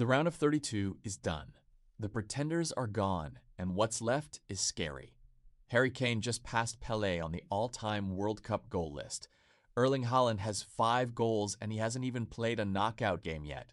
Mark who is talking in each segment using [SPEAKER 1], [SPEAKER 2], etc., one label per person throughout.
[SPEAKER 1] The round of 32 is done. The pretenders are gone, and what's left is scary. Harry Kane just passed Pelé on the all-time World Cup goal list. Erling Haaland has 5 goals and he hasn't even played a knockout game yet.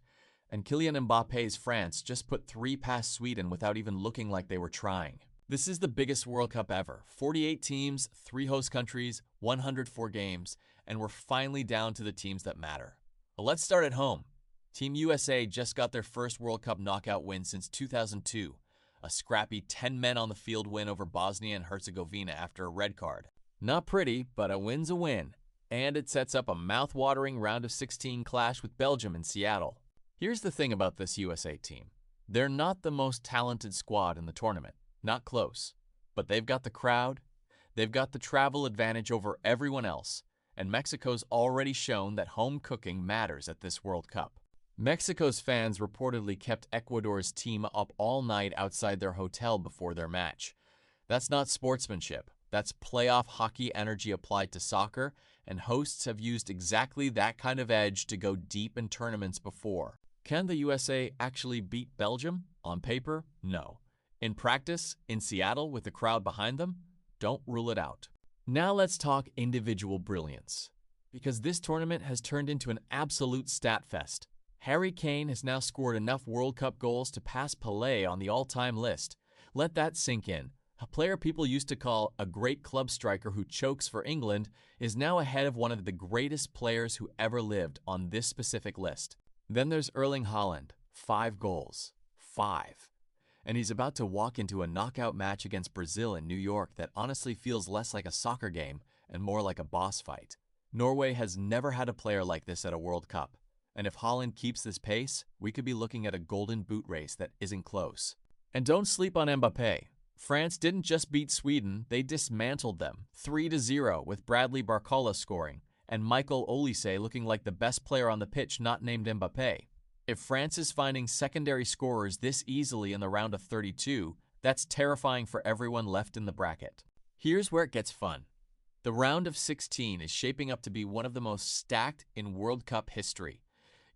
[SPEAKER 1] And Kylian Mbappe's France just put 3 past Sweden without even looking like they were trying. This is the biggest World Cup ever. 48 teams, 3 host countries, 104 games, and we're finally down to the teams that matter. Well, let's start at home. Team USA just got their first World Cup knockout win since 2002. A scrappy 10-men-on-the-field win over Bosnia and Herzegovina after a red card. Not pretty, but a win's a win. And it sets up a mouth-watering round of 16 clash with Belgium in Seattle. Here's the thing about this USA team. They're not the most talented squad in the tournament. Not close. But they've got the crowd. They've got the travel advantage over everyone else. And Mexico's already shown that home cooking matters at this World Cup. Mexico's fans reportedly kept Ecuador's team up all night outside their hotel before their match. That's not sportsmanship. That's playoff hockey energy applied to soccer, and hosts have used exactly that kind of edge to go deep in tournaments before. Can the USA actually beat Belgium? On paper, no. In practice, in Seattle with the crowd behind them, don't rule it out. Now let's talk individual brilliance, because this tournament has turned into an absolute stat fest. Harry Kane has now scored enough World Cup goals to pass Pelé on the all-time list. Let that sink in. A player people used to call a great club striker who chokes for England is now ahead of one of the greatest players who ever lived on this specific list. Then there's Erling Haaland, 5 goals. 5. And he's about to walk into a knockout match against Brazil in New York that honestly feels less like a soccer game and more like a boss fight. Norway has never had a player like this at a World Cup. And if Haaland keeps this pace, we could be looking at a golden boot race that isn't close. And don't sleep on Mbappé. France didn't just beat Sweden, they dismantled them, 3-0 with Bradley Barcola scoring, and Michael Olise looking like the best player on the pitch not named Mbappé. If France is finding secondary scorers this easily in the round of 32, that's terrifying for everyone left in the bracket. Here's where it gets fun. The round of 16 is shaping up to be one of the most stacked in World Cup history.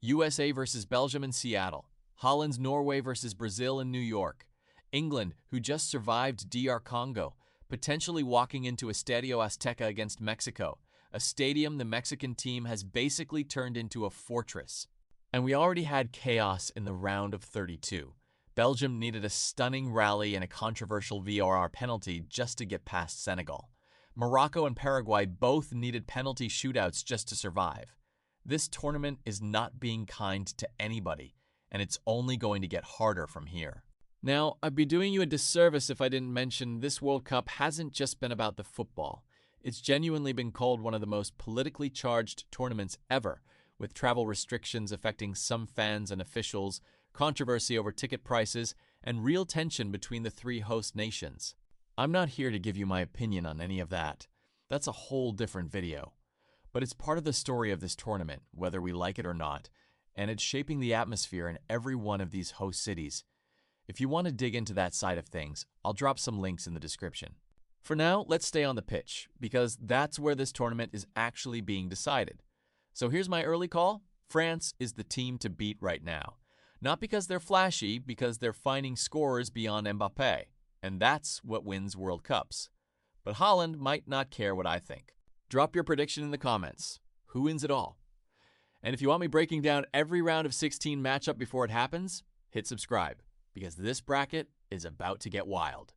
[SPEAKER 1] USA versus Belgium in Seattle, Holland's Norway versus Brazil in New York, England, who just survived DR Congo, potentially walking into Estadio Azteca against Mexico, a stadium the Mexican team has basically turned into a fortress. And we already had chaos in the round of 32. Belgium needed a stunning rally and a controversial VAR penalty just to get past Senegal. Morocco and Paraguay both needed penalty shootouts just to survive. This tournament is not being kind to anybody, and it's only going to get harder from here. Now, I'd be doing you a disservice if I didn't mention this World Cup hasn't just been about the football. It's genuinely been called one of the most politically charged tournaments ever, with travel restrictions affecting some fans and officials, controversy over ticket prices, and real tension between the 3 host nations. I'm not here to give you my opinion on any of that. That's a whole different video. But it's part of the story of this tournament, whether we like it or not, and it's shaping the atmosphere in every one of these host cities. If you want to dig into that side of things, I'll drop some links in the description. For now, let's stay on the pitch, because that's where this tournament is actually being decided. So here's my early call. France is the team to beat right now. Not because they're flashy, because they're finding scorers beyond Mbappé, and that's what wins World Cups. But Haaland might not care what I think. Drop your prediction in the comments. Who wins it all? And if you want me breaking down every round of 16 matchup before it happens, hit subscribe, because this bracket is about to get wild.